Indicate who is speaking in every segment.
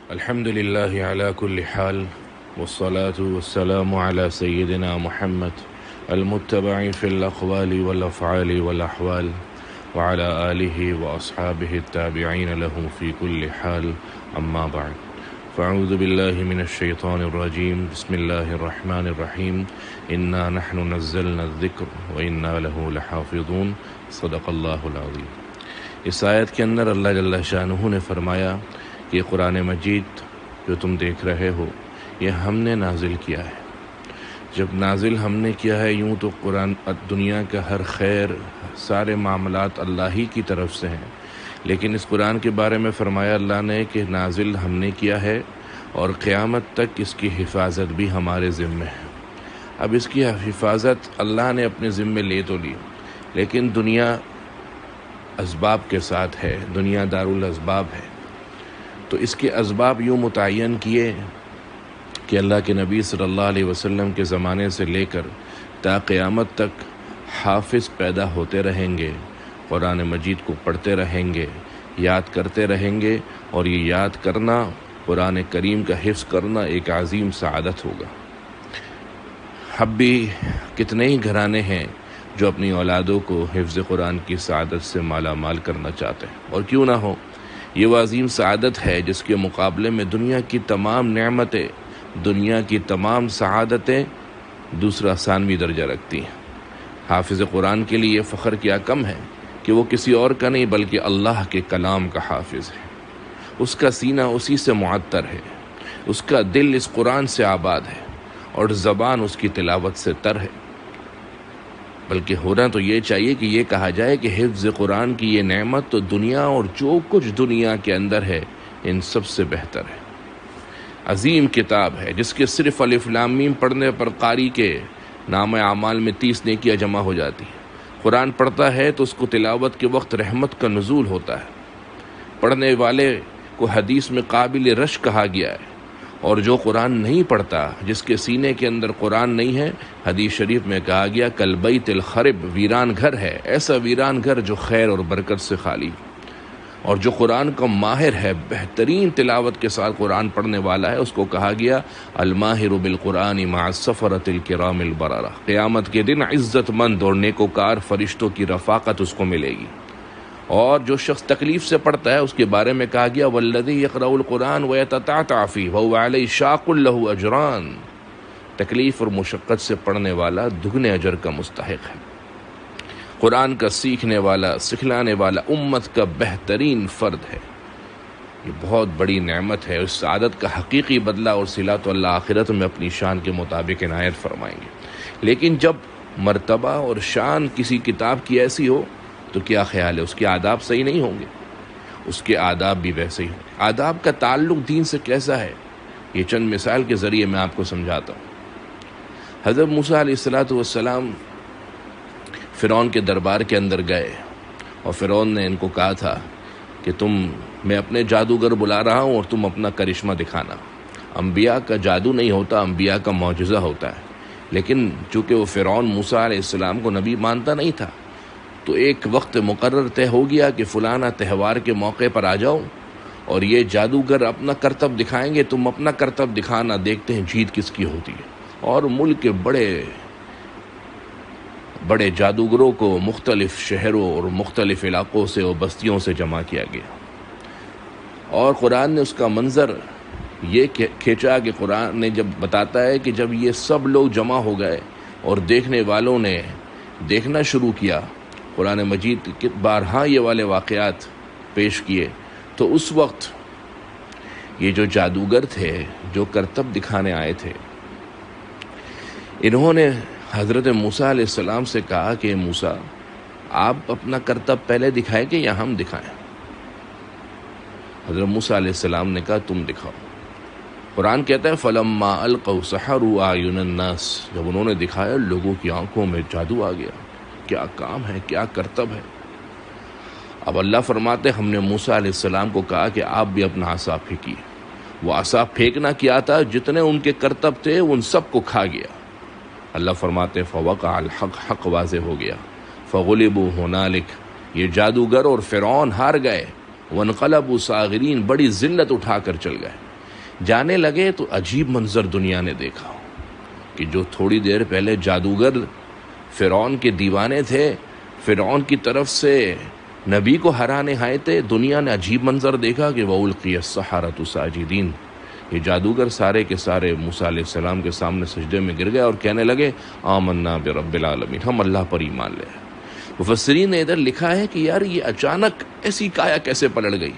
Speaker 1: الحمد لله على كل حال والصلاة والسلام على سيدنا محمد المتبع في الأقوال والأفعال والأحوال وعلى آله وأصحابه التابعين له في كل حال أما بعد فأعوذ بالله من الشيطان الرجيم بسم الله الرحمن الرحيم إنا نحن نزلنا الذكر وإنا له لحافظون صدق اللہ العظیم۔ اس آیت کے اندر اللہ جل شانہ نے فرمایا کہ قرآن مجید جو تم دیکھ رہے ہو یہ ہم نے نازل کیا ہے۔ جب نازل ہم نے کیا ہے یوں تو قرآن دنیا کا ہر خیر سارے معاملات اللہ ہی کی طرف سے ہیں، لیکن اس قرآن کے بارے میں فرمایا اللہ نے کہ نازل ہم نے کیا ہے اور قیامت تک اس کی حفاظت بھی ہمارے ذمے ہے۔ اب اس کی حفاظت اللہ نے اپنے ذمے لے تو لی، لیکن دنیا اسباب کے ساتھ ہے، دنیا دارالاسباب ہے، تو اس کے اسباب یوں متعین کیے کہ اللہ کے نبی صلی اللہ علیہ وسلم کے زمانے سے لے کر تا قیامت تک حافظ پیدا ہوتے رہیں گے، قرآن مجید کو پڑھتے رہیں گے، یاد کرتے رہیں گے، اور یہ یاد کرنا، قرآن کریم کا حفظ کرنا ایک عظیم سعادت ہوگا۔ اب بھی کتنے ہی گھرانے ہیں جو اپنی اولادوں کو حفظ قرآن کی سعادت سے مالا مال کرنا چاہتے ہیں، اور کیوں نہ ہو، یہ وہ عظیم سعادت ہے جس کے مقابلے میں دنیا کی تمام نعمتیں، دنیا کی تمام سعادتیں دوسرا ثانوی درجہ رکھتی ہیں۔ حافظ قرآن کے لیے فخر کیا کم ہے کہ وہ کسی اور کا نہیں بلکہ اللہ کے کلام کا حافظ ہے، اس کا سینہ اسی سے معطر ہے، اس کا دل اس قرآن سے آباد ہے، اور زبان اس کی تلاوت سے تر ہے۔ بلکہ ہونا تو یہ چاہیے کہ یہ کہا جائے کہ حفظ قرآن کی یہ نعمت تو دنیا اور جو کچھ دنیا کے اندر ہے ان سب سے بہتر ہے۔ عظیم کتاب ہے جس کے صرف الف لام میم پڑھنے پر قاری کے نام اعمال میں 30 نیکیاں جمع ہو جاتی ہیں۔ قرآن پڑھتا ہے تو اس کو تلاوت کے وقت رحمت کا نزول ہوتا ہے۔ پڑھنے والے کو حدیث میں قابل رش کہا گیا ہے، اور جو قرآن نہیں پڑھتا، جس کے سینے کے اندر قرآن نہیں ہے، حدیث شریف میں کہا گیا کالبیت الخرب، ویران گھر ہے، ایسا ویران گھر جو خیر اور برکت سے خالی۔ اور جو قرآن کا ماہر ہے، بہترین تلاوت کے ساتھ قرآن پڑھنے والا ہے، اس کو کہا گیا الماہر بالقرآن مع السفرۃ الکرام البررہ، قیامت کے دن عزت مند اور نیکوکار فرشتوں کی رفاقت اس کو ملے گی۔ اور جو شخص تکلیف سے پڑھتا ہے اس کے بارے میں کہا گیا والذی یقرأ القرآن ویتتعتع فیہ وہو علیہ شاق لہ اجران، تکلیف اور مشقت سے پڑھنے والا دگنے اجر کا مستحق ہے۔ قرآن کا سیکھنے والا، سکھلانے والا امت کا بہترین فرد ہے۔ یہ بہت بڑی نعمت ہے، اس سعادت کا حقیقی بدلہ اور صلہ تو اللہ آخرت میں اپنی شان کے مطابق عنایت فرمائیں گے۔ لیکن جب مرتبہ اور شان کسی کتاب کی ایسی ہو تو کیا خیال ہے اس کے آداب صحیح نہیں ہوں گے؟ اس کے آداب بھی ویسے ہی ہوں گے۔ آداب کا تعلق دین سے کیسا ہے، یہ چند مثال کے ذریعے میں آپ کو سمجھاتا ہوں۔ حضرت موسیٰ علیہ السلام فرعون کے دربار کے اندر گئے، اور فرعون نے ان کو کہا تھا کہ میں اپنے جادوگر بلا رہا ہوں اور تم اپنا کرشمہ دکھانا۔ انبیاء کا جادو نہیں ہوتا، انبیاء کا معجزہ ہوتا ہے۔ لیکن چونکہ وہ فرعون موسیٰ علیہ السلام کو نبی مانتا نہیں تھا، تو ایک وقت مقرر طے ہو گیا کہ فلانا تہوار کے موقع پر آ جاؤ، اور یہ جادوگر اپنا کرتب دکھائیں گے، تم اپنا کرتب دکھانا، دیکھتے ہیں جیت کس کی ہوتی ہے۔ اور ملک کے بڑے جادوگروں کو مختلف شہروں اور مختلف علاقوں سے اور بستیوں سے جمع کیا گیا، اور قرآن نے اس کا منظر یہ کھینچا کہ قرآن نے جب بتاتا ہے کہ جب یہ سب لوگ جمع ہو گئے اور دیکھنے والوں نے دیکھنا شروع کیا، قرآن مجید کے بارہا یہ والے واقعات پیش کیے، تو اس وقت یہ جو جادوگر تھے، جو کرتب دکھانے آئے تھے، انہوں نے حضرت موسیٰ علیہ السلام سے کہا کہ موسیٰ آپ اپنا کرتب پہلے دکھائیں کہ یا ہم دکھائیں؟ حضرت موسیٰ علیہ السلام نے کہا تم دکھاؤ۔ قرآن کہتا ہے فلما القوا سحروا اعین الناس، جب انہوں نے دکھایا لوگوں کی آنکھوں میں جادو آ گیا۔ کیا کام ہے، کیا کرتب ہے۔ اب اللہ فرماتے ہم نے موسیٰ علیہ السلام کو کہا کہ آپ بھی اپنا عصا پھینکیے۔ وہ عصا پھینکنا کیا تھا، جتنے ان کے کرتب تھے ان سب کو کھا گیا۔ اللہ فرماتے فوقع الحق، حق واضح ہو گیا۔ فغلبوا ہنالک، یہ جادوگر اور فرعون ہار گئے۔ وانقلبوا صاغرین، بڑی ذلت اٹھا کر چل گئے۔ جانے لگے تو عجیب منظر دنیا نے دیکھا کہ جو تھوڑی دیر پہلے جادوگر فرعون کے دیوانے تھے، فرعون کی طرف سے نبی کو ہرانے آئے تھے، دنیا نے عجیب منظر دیکھا کہ وَأُلْقِيَ السَّحَرَةُ سَاجِدِينَ، یہ جادوگر سارے کے سارے موسیٰ علیہ السلام کے سامنے سجدے میں گر گئے اور کہنے لگے آمنا برب العالمین، ہم اللہ پر ایمان لے۔ مفسرین نے ادھر لکھا ہے کہ یار یہ اچانک ایسی کایا کیسے پلٹ گئی،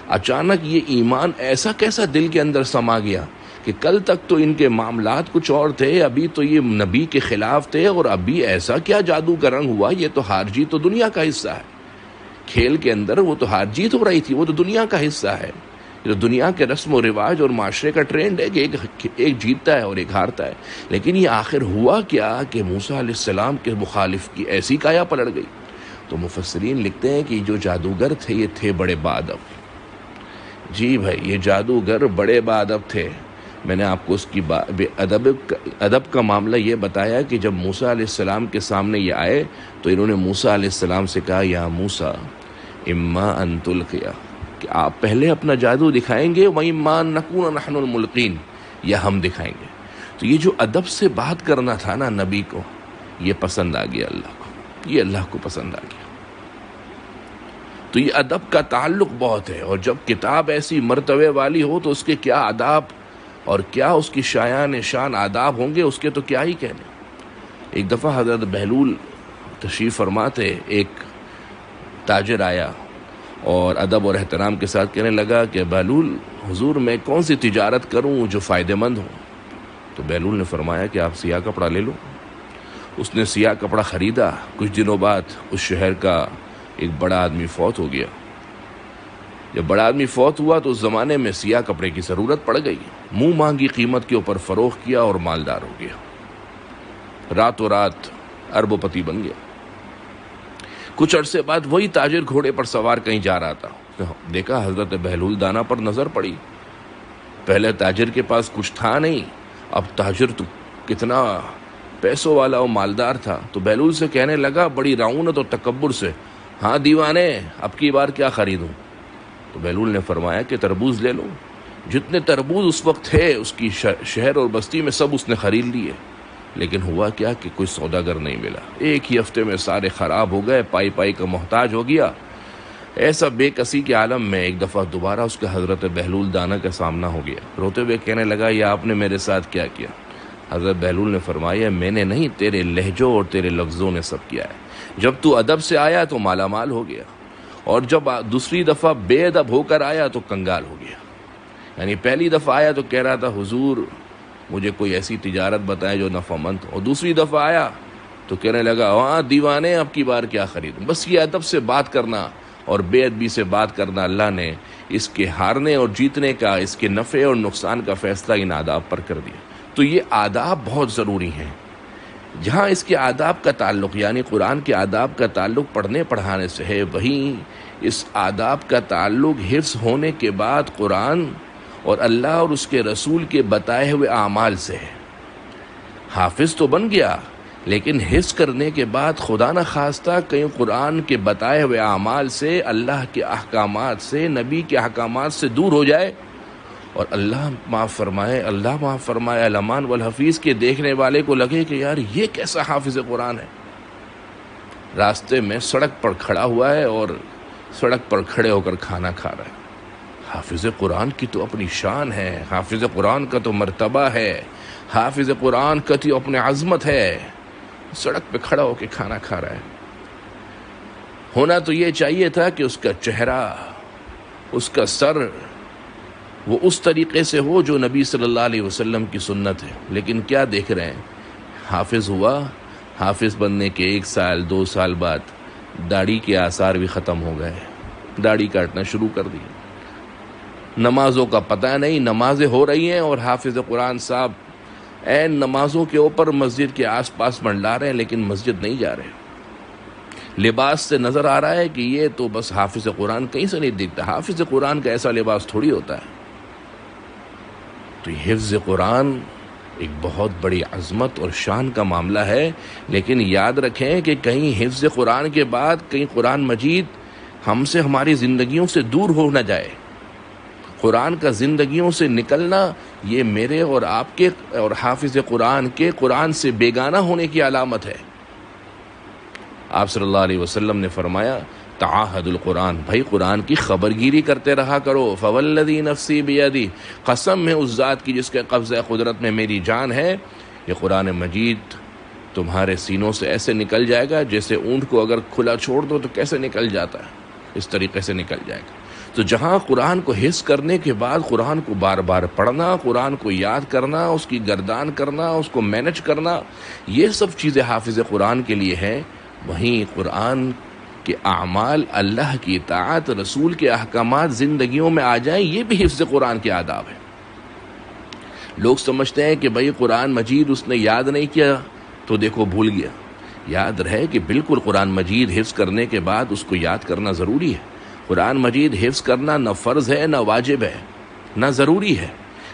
Speaker 1: اچانک یہ ایمان ایسا کیسا دل کے اندر سما گیا کہ کل تک تو ان کے معاملات کچھ اور تھے، ابھی تو یہ نبی کے خلاف تھے، اور ابھی ایسا کیا جادو کا رنگ ہوا، یہ تو ہار جیت تو دنیا کا حصہ ہے، کھیل کے اندر وہ تو ہار جیت ہو رہی تھی، وہ تو دنیا کا حصہ ہے، جو دنیا کے رسم و رواج اور معاشرے کا ٹرینڈ ہے کہ ایک جیتتا ہے اور ایک ہارتا ہے۔ لیکن یہ آخر ہوا کیا کہ موسیٰ علیہ السلام کے مخالف کی ایسی کایا پلٹ گئی۔ تو مفسرین لکھتے ہیں کہ جو جادوگر تھے یہ تھے بڑے باادب، جی بھائی یہ جادوگر بڑے باادب تھے۔ میں نے آپ کو اس کی ادب کا معاملہ یہ بتایا کہ جب موسیٰ علیہ السلام کے سامنے یہ آئے تو انہوں نے موسیٰ علیہ السلام سے کہا یا موسیٰ اما ان تلقیا، کہ آپ پہلے اپنا جادو دکھائیں گے، وَإِمَّا أَن نَّكُونَ نَحْنُ الْمُلْقِينَ، یا ہم دکھائیں گے۔ تو یہ جو ادب سے بات کرنا تھا نا نبی کو، یہ پسند آ گیا اللہ کو، یہ اللہ کو پسند آ گیا۔ تو یہ ادب کا تعلق بہت ہے، اور جب کتاب ایسی مرتبے والی ہو تو اس کے کیا آداب اور کیا اس کی شایان شان آداب ہوں گے، اس کے تو کیا ہی کہنے۔ ایک دفعہ حضرت بہلول تشریف فرما تھے، ایک تاجر آیا اور ادب اور احترام کے ساتھ کہنے لگا کہ بہلول حضور میں کون سی تجارت کروں جو فائدہ مند ہو؟ تو بہلول نے فرمایا کہ آپ سیاہ کپڑا لے لو۔ اس نے سیاہ کپڑا خریدا۔ کچھ دنوں بعد اس شہر کا ایک بڑا آدمی فوت ہو گیا۔ جب بڑا آدمی فوت ہوا تو اس زمانے میں سیاہ کپڑے کی ضرورت پڑ گئی، منہ مانگی قیمت کے اوپر فروخت کیا اور مالدار ہو گیا، راتوں رات ارب و پتی بن گیا۔ کچھ عرصے بعد وہی تاجر گھوڑے پر سوار کہیں جا رہا تھا، دیکھا حضرت بہلول دانا پر نظر پڑی۔ پہلے تاجر کے پاس کچھ تھا نہیں، اب تاجر تو کتنا پیسوں والا و مالدار تھا۔ تو بہلول سے کہنے لگا بڑی رعونت اور تکبر سے، ہاں دیوانے اب کی بار کیا خریدوں؟ تو بہلول نے فرمایا کہ تربوز لے لو۔ جتنے تربوز اس وقت تھے اس کی شہر اور بستی میں سب اس نے خرید لیے، لیکن ہوا کیا کہ کوئی سوداگر نہیں ملا۔ ایک ہی ہفتے میں سارے خراب ہو گئے، پائی پائی کا محتاج ہو گیا۔ ایسا بے کسی کے عالم میں ایک دفعہ دوبارہ اس کے حضرت بہلول دانا کا سامنا ہو گیا۔ روتے ہوئے کہنے لگا یہ آپ نے میرے ساتھ کیا کیا؟ حضرت بہلول نے فرمایا میں نے نہیں، تیرے لہجوں اور تیرے لفظوں نے سب کیا ہے۔ جب تو ادب سے آیا تو مالا مال ہو گیا، اور جب دوسری دفعہ بے ادب ہو کر آیا تو کنگال ہو گیا۔ یعنی پہلی دفعہ آیا تو کہہ رہا تھا حضور مجھے کوئی ایسی تجارت بتائے جو نفع مند ہو، اور دوسری دفعہ آیا تو کہنے لگا ہاں دیوانے اب کی بار کیا خریدوں۔ بس یہ ادب سے بات کرنا اور بے ادبی سے بات کرنا، اللہ نے اس کے ہارنے اور جیتنے کا، اس کے نفع اور نقصان کا فیصلہ ان آداب پر کر دیا۔ تو یہ آداب بہت ضروری ہیں۔ جہاں اس کے آداب کا تعلق یعنی قرآن کے آداب کا تعلق پڑھنے پڑھانے سے ہے، وہیں اس آداب کا تعلق حفظ ہونے کے بعد قرآن اور اللہ اور اس کے رسول کے بتائے ہوئے اعمال سے ہے۔ حافظ تو بن گیا، لیکن حفظ کرنے کے بعد خدا نہ خواستہ کہیں قرآن کے بتائے ہوئے اعمال سے، اللہ کے احکامات سے، نبی کے احکامات سے دور ہو جائے، اور اللہ معاف فرمائے الامان والحفیظ کے دیکھنے والے کو لگے کہ یار یہ کیسا حافظ قرآن ہے، راستے میں سڑک پر کھڑا ہوا ہے اور سڑک پر کھڑے ہو کر کھانا کھا رہا ہے۔ حافظ قرآن کی تو اپنی شان ہے، حافظ قرآن کا تو مرتبہ ہے، حافظ قرآن کا تو اپنی عظمت ہے، سڑک پہ کھڑا ہو کے کھانا کھا رہا ہے۔ ہونا تو یہ چاہیے تھا کہ اس کا چہرہ، اس کا سر وہ اس طریقے سے ہو جو نبی صلی اللہ علیہ وسلم کی سنت ہے، لیکن کیا دیکھ رہے ہیں، حافظ ہوا، حافظ بننے کے 1 سال 2 سال بعد داڑھی کے آثار بھی ختم ہو گئے، داڑھی کاٹنا شروع کر دی، نمازوں کا پتہ نہیں، نمازیں ہو رہی ہیں اور حافظ قرآن صاحب عین نمازوں کے اوپر مسجد کے آس پاس منڈلا رہے ہیں لیکن مسجد نہیں جا رہے۔ لباس سے نظر آ رہا ہے کہ یہ تو بس حافظ قرآن کہیں سے نہیں دکھتا، حافظ قرآن کا ایسا لباس تھوڑی ہوتا ہے۔ تو یہ حفظ قرآن ایک بہت بڑی عظمت اور شان کا معاملہ ہے، لیکن یاد رکھیں کہ کہیں حفظ قرآن کے بعد کہیں قرآن مجید ہم سے، ہماری زندگیوں سے دور ہو نہ جائے۔ قرآن کا زندگیوں سے نکلنا یہ میرے اور آپ کے اور حافظ قرآن کے قرآن سے بیگانہ ہونے کی علامت ہے۔ آپ صلی اللہ علیہ وسلم نے فرمایا تعاہد القرآن، بھائی قرآن کی خبرگیری کرتے رہا کرو۔ فوالذی نفسی بیدی، قسم ہے اس ذات کی جس کے قبضہ قدرت میں میری جان ہے، یہ قرآن مجید تمہارے سینوں سے ایسے نکل جائے گا جیسے اونٹ کو اگر کھلا چھوڑ دو تو کیسے نکل جاتا ہے، اس طریقے سے نکل جائے گا۔ تو جہاں قرآن کو حفظ کرنے کے بعد قرآن کو بار بار پڑھنا، قرآن کو یاد کرنا، اس کی گردان کرنا، اس کو مینج کرنا، یہ سب چیزیں حافظ قرآن کے لیے ہیں، وہیں قرآن کے اعمال، اللہ کی اطاعت، رسول کے احکامات زندگیوں میں آ جائیں، یہ بھی حفظ قرآن کے آداب ہیں۔ لوگ سمجھتے ہیں کہ بھئی قرآن مجید اس نے یاد نہیں کیا تو دیکھو بھول گیا۔ یاد رہے کہ بالکل قرآن مجید حفظ کرنے کے بعد اس کو یاد کرنا ضروری ہے۔ قرآن مجید حفظ کرنا نہ فرض ہے نہ واجب ہے نہ ضروری ہے،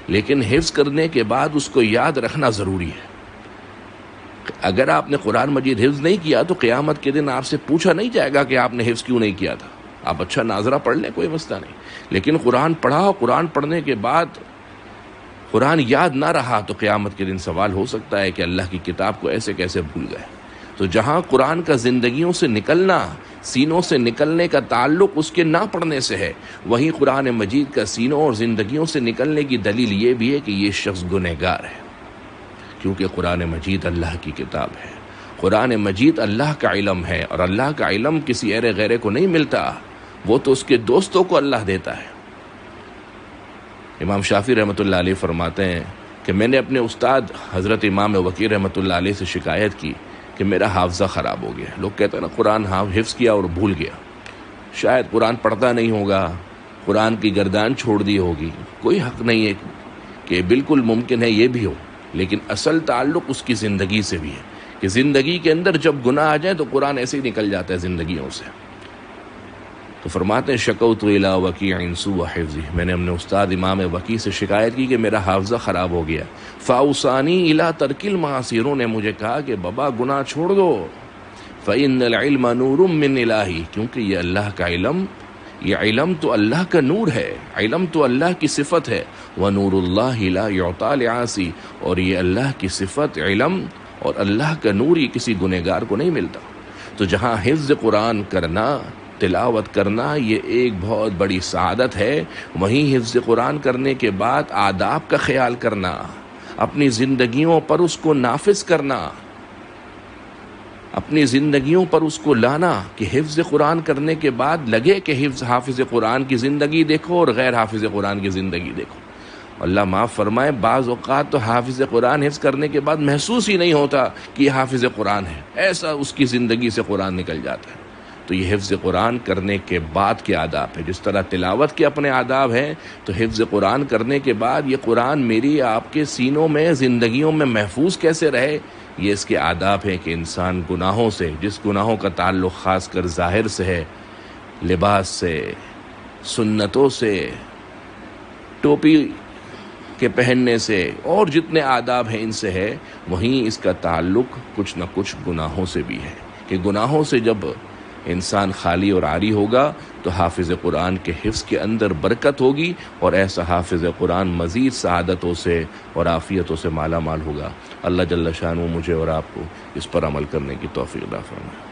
Speaker 1: لیکن حفظ کرنے کے بعد اس کو یاد رکھنا ضروری ہے۔ اگر آپ نے قرآن مجید حفظ نہیں کیا تو قیامت کے دن آپ سے پوچھا نہیں جائے گا کہ آپ نے حفظ کیوں نہیں کیا تھا۔ آپ اچھا ناظرہ پڑھ لیں، کوئی مسئلہ نہیں، لیکن قرآن پڑھا، قرآن پڑھنے کے بعد قرآن یاد نہ رہا تو قیامت کے دن سوال ہو سکتا ہے کہ اللہ کی کتاب کو ایسے کیسے بھول گئے۔ تو جہاں قرآن کا زندگیوں سے نکلنا، سینوں سے نکلنے کا تعلق اس کے نہ پڑھنے سے ہے، وہیں قرآن مجید کا سینوں اور زندگیوں سے نکلنے کی دلیل یہ بھی ہے کہ یہ شخص گنہگار ہے، کیونکہ قرآن مجید اللہ کی کتاب ہے۔ قرآن مجید اللہ کا علم ہے، اور اللہ کا علم کسی ایرے غیرے کو نہیں ملتا، وہ تو اس کے دوستوں کو اللہ دیتا ہے۔ امام شافعی رحمۃ اللہ علیہ فرماتے ہیں کہ میں نے اپنے استاد حضرت امام وکیع رحمۃ اللہ علیہ سے شکایت کی کہ میرا حافظہ خراب ہو گیا۔ لوگ کہتے ہیں نا قرآن حفظ کیا اور بھول گیا، شاید قرآن پڑھتا نہیں ہوگا، قرآن کی گردان چھوڑ دی ہوگی۔ کوئی حق نہیں ہے کہ بالکل ممکن ہے یہ بھی ہو، لیکن اصل تعلق اس کی زندگی سے بھی ہے کہ زندگی کے اندر جب گناہ آ جائیں تو قرآن ایسے ہی نکل جاتا ہے زندگیوں سے۔ تو فرماتے ہیں شکوت الی وکیع سوء حفظی، میں نے اپنے استاد امام وکیع سے شکایت کی کہ میرا حافظہ خراب ہو گیا۔ فاوصانی الی ترک المعاصی، انہوں نے مجھے کہا کہ بابا گناہ چھوڑ دو۔ فإن العلم نور من الہی، کیونکہ یہ اللہ کا علم، یہ علم تو اللہ کا نور ہے، علم تو اللہ کی صفت ہے۔ ونور اللہ لا یعطی لعاصی، اور یہ اللہ کی صفت علم اور اللہ کا نور یہ کسی گنہگار کو نہیں ملتا۔ تو جہاں حفظ قرآن کرنا، تلاوت کرنا یہ ایک بہت بڑی سعادت ہے، وہیں حفظ قرآن کرنے کے بعد آداب کا خیال کرنا، اپنی زندگیوں پر اس کو نافذ کرنا، اپنی زندگیوں پر اس کو لانا کہ حفظ قرآن کرنے کے بعد لگے کہ حافظ قرآن کی زندگی دیکھو اور غیر حافظ قرآن کی زندگی دیکھو۔ اللہ معاف فرمائے، بعض اوقات تو حافظ قرآن حفظ کرنے کے بعد محسوس ہی نہیں ہوتا کہ یہ حافظ قرآن ہے، ایسا اس کی زندگی سے قرآن نکل جاتا ہے۔ تو یہ حفظ قرآن کرنے کے بعد کے آداب ہے، جس طرح تلاوت کے اپنے آداب ہیں، تو حفظ قرآن کرنے کے بعد یہ قرآن میری آپ کے سینوں میں، زندگیوں میں محفوظ کیسے رہے، یہ اس کے آداب ہیں کہ انسان گناہوں سے، جس گناہوں کا تعلق خاص کر ظاہر سے ہے، لباس سے، سنتوں سے، ٹوپی کے پہننے سے، اور جتنے آداب ہیں ان سے ہے، وہیں اس کا تعلق کچھ نہ کچھ گناہوں سے بھی ہے کہ گناہوں سے جب انسان خالی اور عاری ہوگا تو حافظ قرآن کے حفظ کے اندر برکت ہوگی، اور ایسا حافظ قرآن مزید سعادتوں سے اور عافیتوں سے مالا مال ہوگا۔ اللہ جل شانہ مجھے اور آپ کو اس پر عمل کرنے کی توفیق عطا فرمائے۔